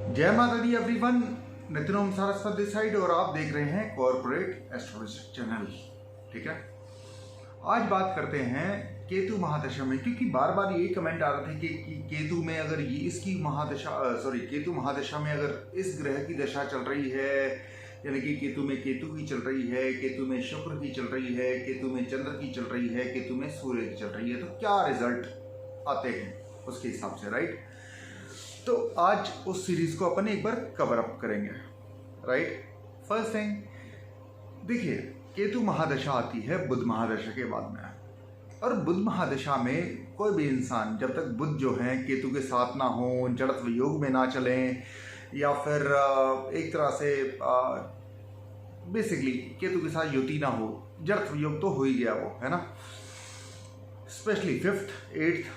जय माता दी everyone, Nitin Om Saraswat this side और आप देख रहे हैं कॉर्पोरेट एस्ट्रोलॉजी चैनल। ठीक है, आज बात करते हैं केतु महादशा में, क्योंकि बार बार ये कमेंट आ रहे थे कि केतु में अगर ये इसकी महादशा केतु महादशा में अगर इस ग्रह की दशा चल रही है, यानी कि केतु में केतु की चल रही है, केतु में शुक्र की चल रही है, केतु में चंद्र की चल रही है, केतु में सूर्य की चल रही है, तो क्या रिजल्ट आते हैं उसके हिसाब से, राइट। तो आज उस सीरीज को अपन एक बार कवर अप करेंगे, राइट। फर्स्ट थिंग, देखिए केतु महादशा आती है बुध महादशा के बाद में, और बुध महादशा में कोई भी इंसान जब तक बुध जो है केतु के साथ ना हो, जड़त्व योग में ना चलें, या फिर एक तरह से बेसिकली केतु के साथ युति ना हो, जड़त्व योग तो हो ही गया वो, है ना, specially 5th, 8th,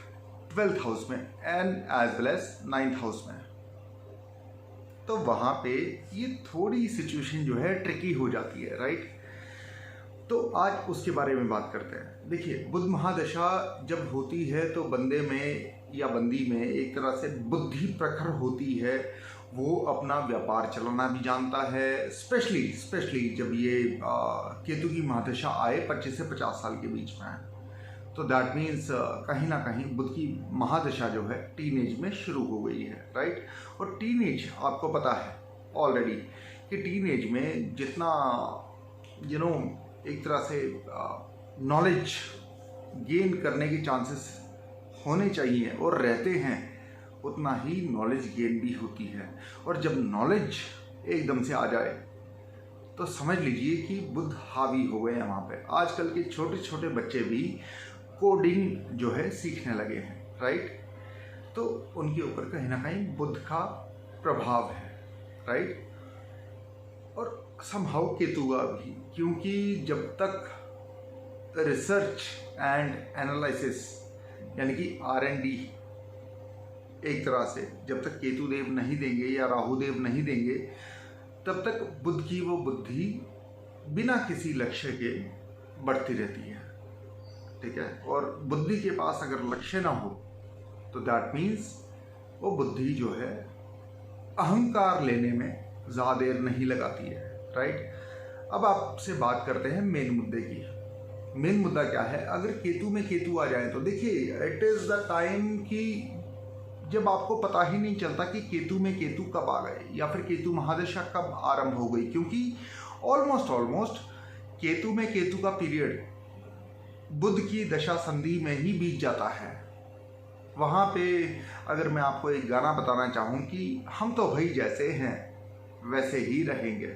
12th house में and as well as 9th house में, तो वहाँ पे ये थोड़ी सिचुएशन जो है ट्रिकी हो जाती है, राइट। तो आज उसके बारे में बात करते हैं। देखिए बुध महादशा जब होती है तो बंदे में या बंदी में एक तरह से बुद्धि प्रखर होती है, वो अपना व्यापार चलाना भी जानता है, स्पेशली जब ये केतु की महादशा आए 25 से 50 साल के बीच में, तो दैट मीन्स कहीं ना कहीं बुध की महादशा जो है टीनेज में शुरू हो गई है, राइट। और टीनेज आपको पता है ऑलरेडी कि टीनेज में जितना एक तरह से नॉलेज गेन करने के चांसेस होने चाहिए और रहते हैं, उतना ही नॉलेज गेन भी होती है। और जब नॉलेज एकदम से आ जाए तो समझ लीजिए कि बुध हावी हो गए हैं वहाँ पे। आजकल के छोटे छोटे बच्चे भी कोडिंग जो है सीखने लगे हैं, राइट। तो उनके ऊपर कहीं ना कहीं बुध का प्रभाव है, राइट। और समहाउ केतु का भी, क्योंकि जब तक रिसर्च एंड एनालिसिस यानी कि R&D एक तरह से जब तक केतु देव नहीं देंगे या राहु देव नहीं देंगे, तब तक बुध की वो बुद्धि बिना किसी लक्ष्य के बढ़ती रहती है, ठीक है। और बुद्धि के पास अगर लक्ष्य ना हो तो दैट मीन्स वो बुद्धि जो है अहंकार लेने में ज़्यादा देर नहीं लगाती है, राइट। अब आपसे बात करते हैं मेन मुद्दे की। मेन मुद्दा क्या है? अगर केतु में केतु आ जाए तो देखिए इट इज़ द टाइम कि जब आपको पता ही नहीं चलता कि केतु में केतु कब आ गए या फिर केतु महादशा कब आरंभ हो गई, क्योंकि ऑलमोस्ट केतु में केतु का पीरियड बुध की दशा संधि में ही बीत जाता है। वहाँ पे अगर मैं आपको एक गाना बताना चाहूँ कि हम तो भाई जैसे हैं वैसे ही रहेंगे,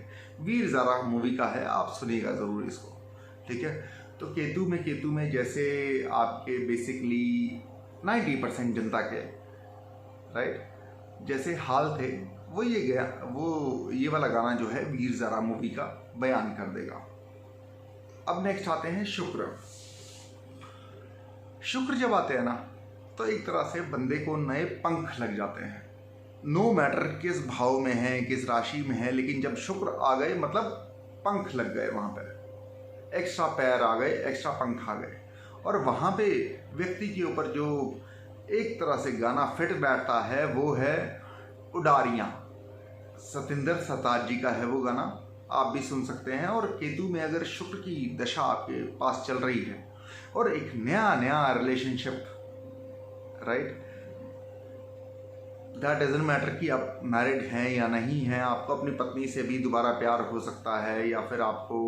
वीर ज़ारा मूवी का है, आप सुनिएगा ज़रूर इसको, ठीक है। तो केतु में जैसे आपके बेसिकली 90% जनता के, राइट, जैसे हाल थे वो ये वाला गाना जो है वीर ज़ारा मूवी का बयान कर देगा। अब नेक्स्ट आते हैं शुक्र जब आते हैं ना तो एक तरह से बंदे को नए पंख लग जाते हैं, नो मैटर किस भाव में है, किस राशि में है, लेकिन जब शुक्र आ गए मतलब पंख लग गए, वहाँ पे एक्स्ट्रा पैर आ गए, एक्स्ट्रा पंख आ गए। और वहाँ पे व्यक्ति के ऊपर जो एक तरह से गाना फिट बैठता है वो है उडारियाँ। सतिंदर सरताज जी का है वो गाना, आप भी सुन सकते हैं। और केतु में अगर शुक्र की दशा आपके पास चल रही है और एक नया relationship, right, that doesn't matter कि आप मैरिड हैं या नहीं हैं, आपको अपनी पत्नी से भी दोबारा प्यार हो सकता है, या फिर आपको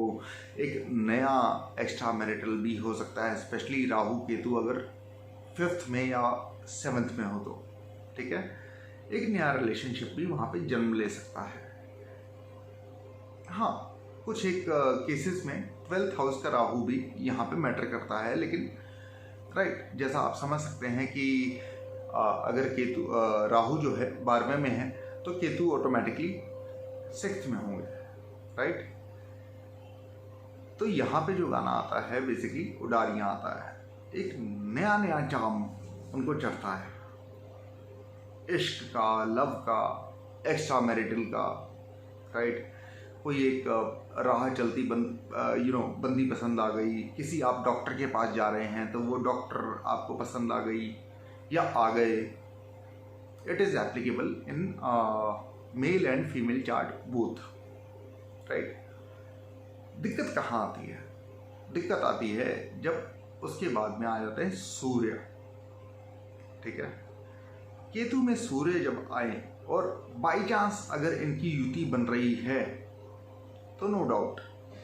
एक नया एक्स्ट्रा मैरिटल भी हो सकता है, स्पेशली राहु केतु अगर 5th में या 7th में हो तो, ठीक है, एक नया रिलेशनशिप भी वहाँ पे जन्म ले सकता है। हाँ, कुछ एक केसेस में 12th हाउस का राहु भी यहाँ पे मैटर करता है, लेकिन राइट, जैसा आप समझ सकते हैं कि अगर केतु राहु जो है 12वें में है तो केतु ऑटोमेटिकली 6th में होंगे, राइट। तो यहाँ पे जो गाना आता है बेसिकली उडारियाँ आता है, एक नया जाम उनको चढ़ता है, इश्क का, लव का, एक्स्ट्रा मैरिटल का, राइट। कोई एक राह चलती बंदी पसंद आ गई, किसी आप डॉक्टर के पास जा रहे हैं तो वो डॉक्टर आपको पसंद आ गई या आ गए, it is applicable in male and female chart both, right. दिक्कत कहाँ आती है? दिक्कत आती है जब उसके बाद में आ जाते हैं सूर्य, ठीक है। केतु में सूर्य जब आए और बाई चांस अगर इनकी युति बन रही है तो नो डाउट,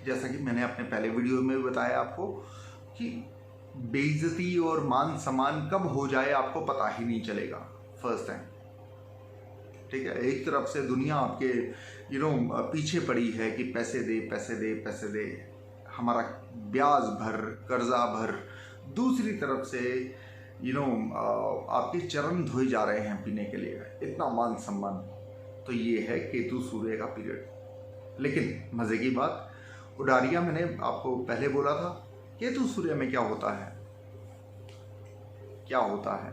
जैसा कि मैंने अपने पहले वीडियो में बताया आपको कि बेइज्जती और मान सम्मान कब हो जाए आपको पता ही नहीं चलेगा फर्स्ट टाइम, ठीक है। एक तरफ से दुनिया आपके पीछे पड़ी है कि पैसे दे पैसे दे पैसे दे, हमारा ब्याज भर, कर्जा भर। दूसरी तरफ से आपके चरण धोए जा रहे हैं पीने के लिए, इतना मान सम्मान। तो ये है केतु सूर्य का पीरियड। लेकिन मज़े की बात, उडारिया मैंने आपको पहले बोला था, केतु सूर्य में क्या होता है? क्या होता है?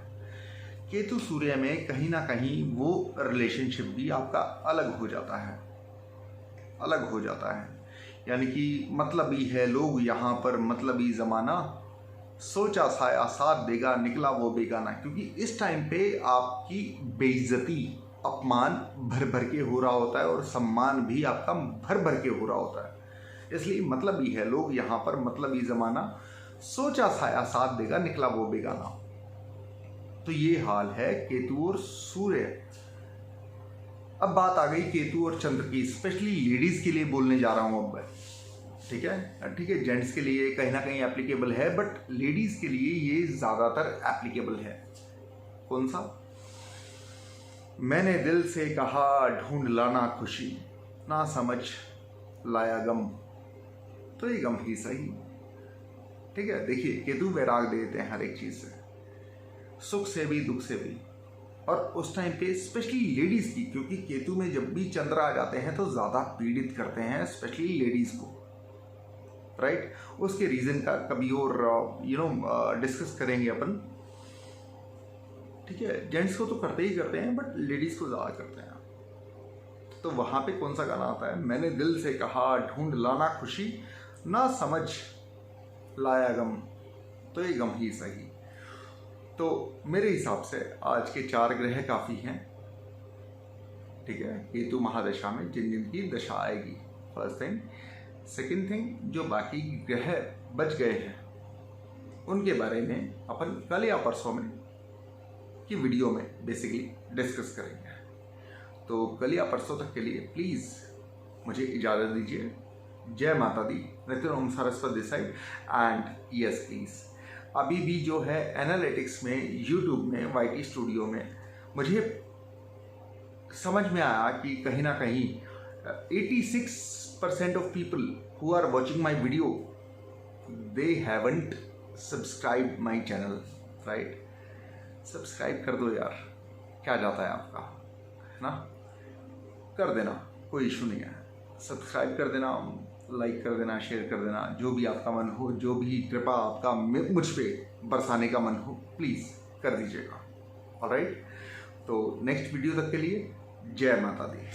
केतु सूर्य में कहीं ना कहीं वो रिलेशनशिप भी आपका अलग हो जाता है, अलग हो जाता है। यानी कि मतलबी है लोग यहाँ पर, मतलबी ज़माना, सोचा साया साथ देगा, निकला वो बेगाना। क्योंकि इस टाइम पे आपकी बेइज्जती, अपमान भर भर के हो रहा होता है और सम्मान भी आपका भर भर के हो रहा होता है। इसलिए मतलबी है लोग यहाँ पर, मतलबी ज़माना, सोचा साया साथ देगा, निकला वो बेगाना। तो ये हाल है केतु और सूर्य। अब बात आ गई केतु और चंद्र की, स्पेशली लेडीज़ के लिए बोलने जा रहा हूँ अब, ठीक है। जेंट्स के लिए कहीं ना कहीं एप्लीकेबल है, बट लेडीज़ के लिए ये ज़्यादातर एप्लीकेबल है। कौन सा? मैंने दिल से कहा ढूंढ लाना खुशी, ना समझ लाया गम, तो ये गम ही सही, ठीक है। देखिए, केतु वैराग देते हैं हर एक चीज़ से, सुख से भी दुख से भी। और उस टाइम पे स्पेशली लेडीज़ की, क्योंकि केतु में जब भी चंद्र आ जाते हैं तो ज़्यादा पीड़ित करते हैं स्पेशली लेडीज़ को, राइट। उसके रीज़न का कभी और डिस्कस करेंगे अपन, ठीक है। जेंट्स को तो करते ही करते हैं, बट लेडीज़ को ज़्यादा करते हैं। तो वहाँ पे कौन सा गाना आता है? मैंने दिल से कहा ढूंढ लाना खुशी, ना समझ लाया गम, तो ये गम ही सही। तो मेरे हिसाब से आज के 4 ग्रह काफ़ी हैं, ठीक है। केतु महादशा में जिन जिन की दशा आएगी, फर्स्ट थिंग। सेकंड थिंग, जो बाकी ग्रह बच गए हैं उनके बारे में अपन कल या परसों में की वीडियो में बेसिकली डिस्कस करेंगे। तो कल या परसों तक के लिए प्लीज़ मुझे इजाज़त दीजिए। जय माता दी, Nitin Om Saraswati side and yes please. अभी भी जो है एनालिटिक्स में, यूट्यूब में, YT स्टूडियो में मुझे समझ में आया कि कहीं ना कहीं 86% of people who are watching my video, they haven't subscribe my channel, right. Subscribe कर दो यार, क्या जाता है आपका, है ना। कर देना, कोई इशू नहीं है। सब्सक्राइब कर देना, लाइक कर देना, शेयर कर देना, जो भी आपका मन हो, जो भी कृपा आपका मुझ पे बरसाने का मन हो, प्लीज़ कर दीजिएगा। ऑलराइट, तो नेक्स्ट वीडियो तक के लिए जय माता दी।